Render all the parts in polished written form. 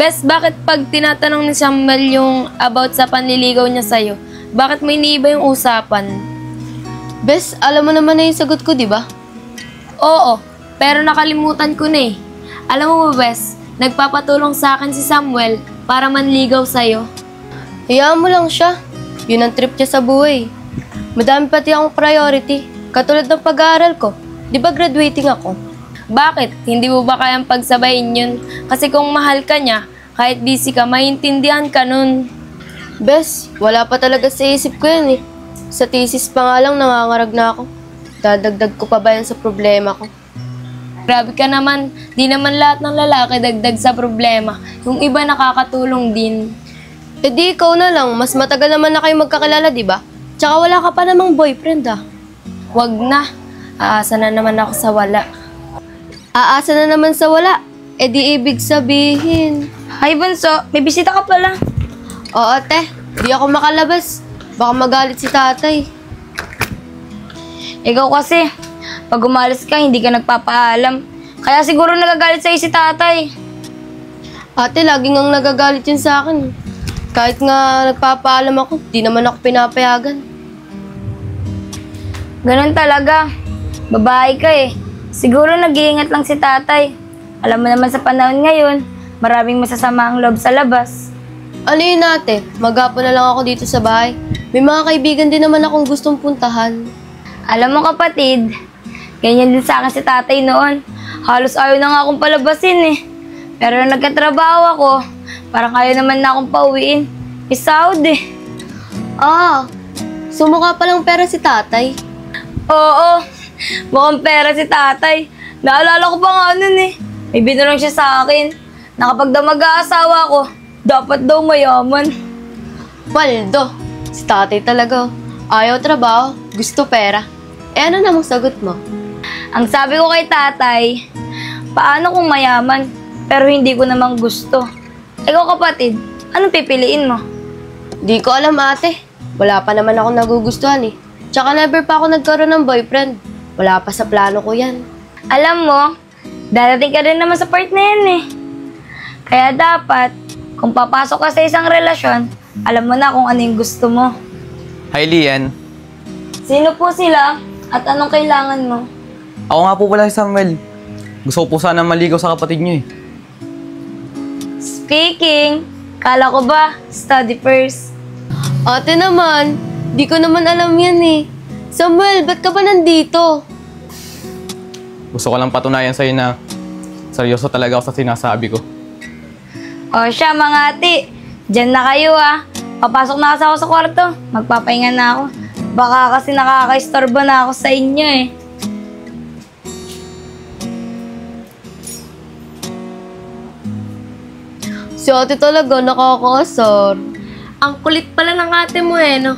Bes, bakit pag tinatanong ni Samuel yung about sa panliligaw niya sa'yo, bakit may iniiba yung usapan? Bes, alam mo naman na yung sagot ko, di ba? Oo, pero nakalimutan ko na eh. Alam mo ba, Bes, nagpapatulong sa akin si Samuel para manligaw sa'yo. Hayaan mo lang siya. Yun ang trip niya sa buhay. Madami pati akong priority. Katulad ng pag-aaral ko. Di ba graduating ako? Bakit? Hindi mo ba kayang pagsabayin yun? Kasi kung mahal ka niya, kahit busy ka, maintindihan ka nun. Bes, wala pa talaga sa isip ko yan eh. Sa thesis pa nga lang nangangarag na ako. Dadagdag ko pa ba yan sa problema ko? Grabe ka naman. Di naman lahat ng lalaki dagdag sa problema. Yung iba nakakatulong din. E di ikaw na lang. Mas matagal naman na kayo magkakilala, di ba? Tsaka wala ka pa namang boyfriend ah. Wag na. Aasa na naman ako sa wala. Aasa na naman sa wala. E di ibig sabihin. Hi, Bunso. May bisita ka pala. Oo, te. Di ako makalabas. Baka magalit si tatay. Ikaw kasi, pag umalis ka, hindi ka nagpapaalam. Kaya siguro nagagalit sa'yo si tatay. Ate, lagi ngang nagagalit yun sa akin. Kahit nga nagpapaalam ako, di naman ako pinapayagan. Ganun talaga. Babae ka eh. Siguro nag-iingat lang si tatay. Alam mo naman sa panahon ngayon, maraming masasama ang loob sa labas. Ano yun ate? Maghapon na lang ako dito sa bahay. May mga kaibigan din naman akong gustong puntahan. Alam mo kapatid, ganyan din sa akin si tatay noon. Halos ayaw na nga akong palabasin eh. Pero nung nagkatrabaho ako, parang ayaw naman na akong pauwiin. May sahod eh. Ah, sumukha palang pera si tatay. Oo, mukhang pera si tatay. Naalala ko pa nga nun eh. May binulong siya sa akin na kapag daw mag-aasawa ko, dapat daw mayaman. Waldo, si tatay talaga. Ayaw trabaho, gusto pera. Eh ano namang sagot mo? Ang sabi ko kay tatay, paano kung mayaman, pero hindi ko namang gusto? Ikaw kapatid, anong pipiliin mo? Di ko alam ate. Wala pa naman ako nagugustuhan eh. Tsaka never pa ako nagkaroon ng boyfriend. Wala pa sa plano ko yan. Alam mo, darating ka rin naman sa part na yan eh. Kaya dapat, kung papasok ka sa isang relasyon, alam mo na kung ano yung gusto mo. Hi, Lian. Sino po sila at anong kailangan mo? Ako nga po pala si Samuel. Gusto ko po sana maligaw sa kapatid niyo eh. Speaking, kala ko ba, study first? Ate naman, di ko naman alam yan eh. Samuel, ba't ka ba nandito? Gusto ko lang patunayan sa'yo na seryoso talaga ako sa sinasabi ko. O siya mga ate, dyan na kayo ah. Papasok na kasi ako sa kwarto. Magpapahinga na ako. Baka kasi nakaka-istorbo na ako sa inyo eh. Si ate talaga nakakaasar. Ang kulit pala ng ate mo eh, no?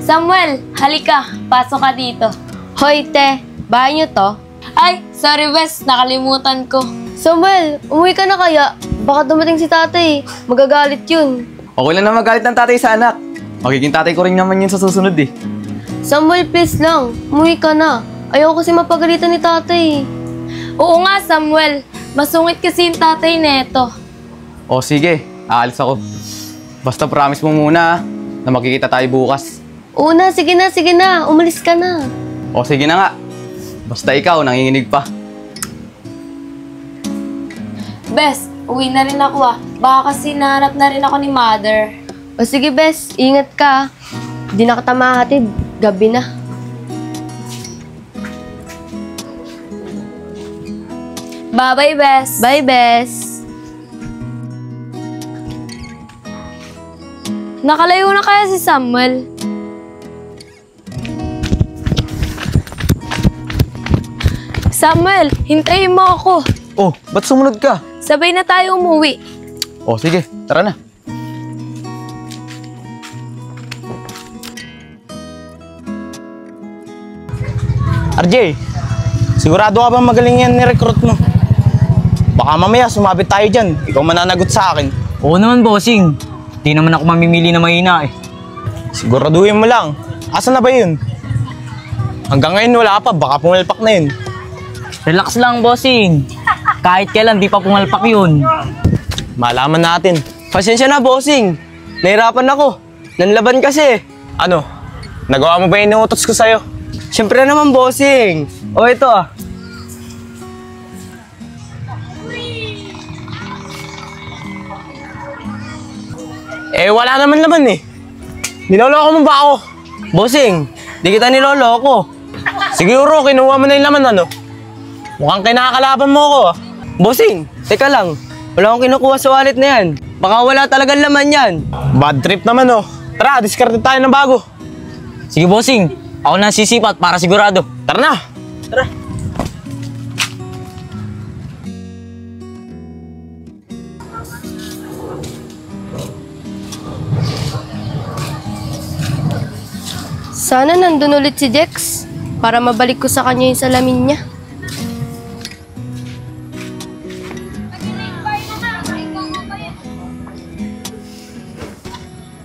Samuel, halika. Pasok ka dito. Hoy te, bahay niyo to? Ay, sorry Bes. Nakalimutan ko. Samuel, umuwi ka na kaya? Baka dumating si tatay. Magagalit yun. Okay lang na magalit ng tatay sa anak. Magiging tatay ko rin naman yun sa susunod eh. Samuel, please lang. Umuwi ka na. Ayaw kasi mapagalitan ni tatay. Oo nga, Samuel. Masungit kasi yung tatay neto. O sige, aalis ako. Basta promise mo muna na magkikita tayo bukas. Una, sige na. Umalis ka na. O sige na nga. Basta ikaw, nanginginig pa. Bes, uwi na rin ako ah. Baka kasi nahanap na rin ako ni Mother. O sige, Bes. Ingat ka. Hindi na kita mahatid. Gabi na. Bye-bye, Bes. Bye, Bes. Nakalayo na kaya si Samuel? Samuel, hintayin mo ako. Oh, ba't sumunod ka? Sabay na tayo umuwi. O sige, tara na. RJ, sigurado ka ba magaling yan ni-recruit mo? Baka mamaya sumabit tayo dyan. Ikaw mananagot sa akin. Oo naman, bossing. Di naman ako mamimili na mahina eh. Siguraduhin mo lang. Asa na ba yun? Hanggang ngayon wala pa. Baka pumalpak na yun. Relax lang, bossing. Kahit kailan, di pa pumalpak yun. malaman natin. Pasensya na, bossing. Nahirapan ako. Nanlaban kasi. Ano? Nagawa mo ba yung inuutos ko sa'yo? Siyempre naman, bossing. O, ito ah. Wala naman laman eh. Niloloko mo ba ako? Bossing, di kita niloloko. Siguro, kinuha mo na yung laman ano? Mukhang kinakalaban mo ako ah. Bossing, teka lang. Wala akong kinukuha sa wallet na yan. Baka wala talagang laman yan. Bad trip naman oh. Tara, diskarte tayo ng bago. Sige, bossing. Ako na sisipat para sigurado. Tara na! Sana nandun ulit si Jex para mabalik ko sa kanya yung salamin niya.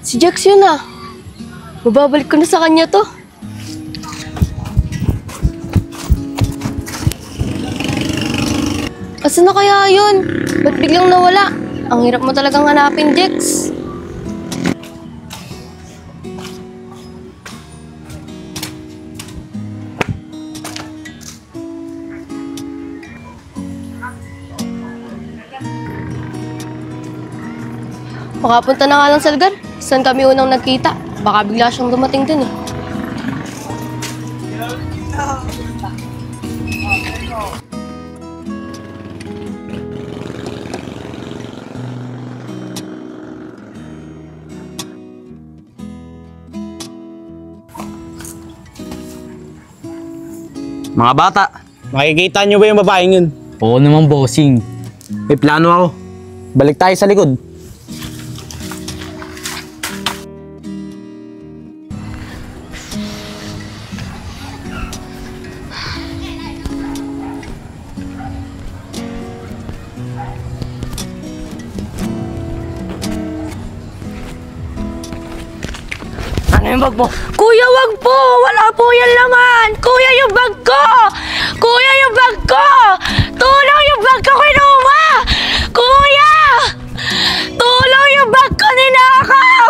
Si Jex yun ah. Mababalik ko na sa kanya to. Asan na kaya yun? Ba't biglang nawala? Ang hirap mo talagang hanapin, Jex. Makapunta na nga lang sa lugar. Saan kami unang nagkita? Baka bigla siyang dumating din eh. Mga bata, makikita nyo ba yung babaeng yun? Oo naman, bossing. May plano ako. Balik tayo sa likod. Ano yung bag mo? Kuya, wag po! Wala po yan laman! Kuya, yung bag ko! Kuya, yung bag ko! Tulong yung bag ko kinuha! Kuya! Tulong yung bag ko ninakaw!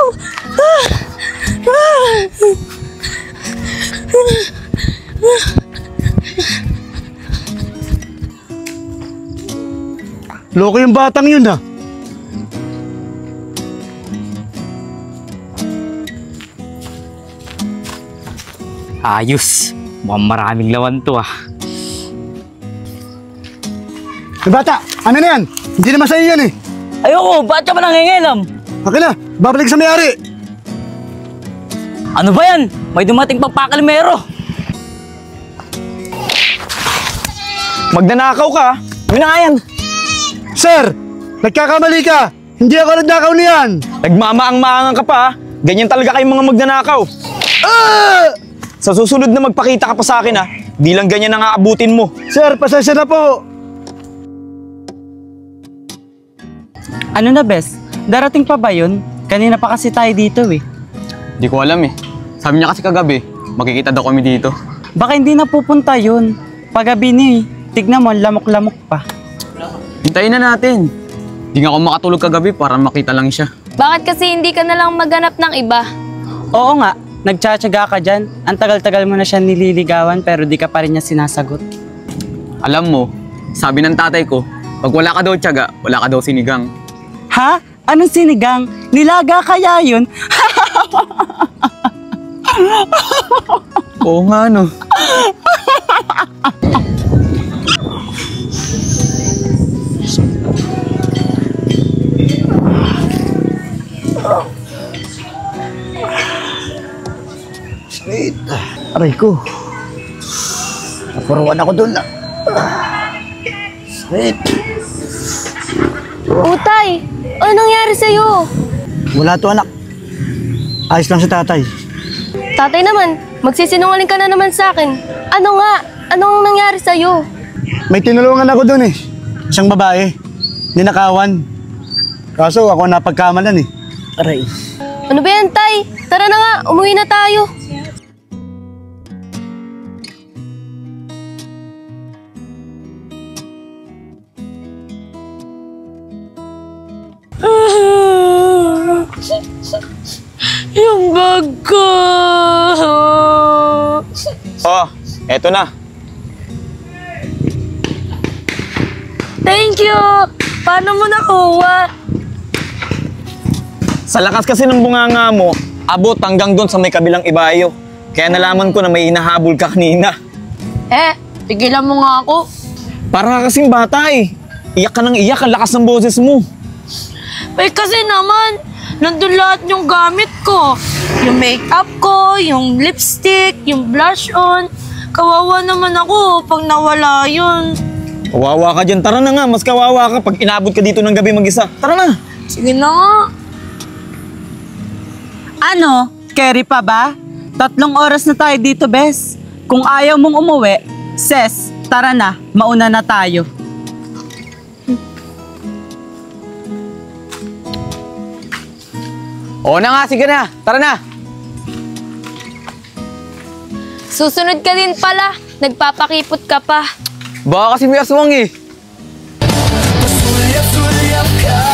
Loko yung batang yun ah. Ayos. Mukhang maraming lawan to ah. Bata, ano na yan? Hindi naman sa'yo yan eh. Ayoko, ba't ka ba nangingilam? Akin na, babalik sa may-ari. Ano ba yan? May dumating pang pakalimero. Magnanakaw ka? Ano na nga yan? Sir, nagkakamali ka. Hindi ako nagnakaw niyan. Nagmamaang-maangan ka pa ha? Ganyan talaga kayong mga magnanakaw. Sa susunod na magpakita ka pa sa akin ha, di lang ganyan ang aabutin mo. Sir, pasensya na po. Ano na, Bes? Darating pa ba yun? Kanina pa kasi tayo dito eh. Di ko alam eh. Sabi niya kasi kagabi, makikita daw kami dito. Baka hindi na pupunta yun. Pagabi ni, tignan mo, lamok-lamok pa. Hintayin na natin. Di nga ako makatulog kagabi para makita lang siya. Bakit kasi hindi ka na lang maghanap ng iba? Oo nga, nagtsatsaga ka dyan. Ang tagal-tagal mo na siya nililigawan pero di ka pa rin niya sinasagot. Alam mo, sabi ng tatay ko, pag wala ka daw tiyaga, wala ka daw sinigang. Ha? Anong sinigang? Nilaga kaya yun? Oo nga no. Aray ko. Napuruan ako dun. Sweet. Utay, ano nangyari sa'yo? Wala to anak. Ayos lang sa tatay. Tatay naman, magsisinungaling ka na naman sa akin. Ano nga? Anong nangyari sa'yo? May tinulungan ako dun eh. Isang babae. Ninakawan. Kaso ako napagkamalan eh. Aray. Ano ba yan, Tay? Tara na nga, umuwi na tayo. Yung bag ko. Oh, eto na. Thank you. Paano mo nakuha? Sa lakas kasi ng bunganga mo, abot hanggang doon sa may kabilang ibayo. Kaya nalaman ko na may hinahabol ka kanina. Tigilan mo nga ako. Para ka kasing bata eh. Iyak ka ng iyak, ang lakas ng boses mo. Kasi naman, nandun lahat yung gamit ko. Yung makeup ko, yung lipstick, yung blush on. Kawawa naman ako pag nawala yun. Kawawa ka dyan. Tara na nga, mas kawawa ka pag inabot ka dito ng gabi mag-isa. Tara na. Sige na nga. Ano? Carry pa ba? 3 oras na tayo dito, Bes. Kung ayaw mong umuwi, Ses, tara na, mauna na tayo. Oo na nga, sige na. Tara na. Susunod ka din pala. Nagpapakipot ka pa. Baka kasi may aswang eh. Surya ka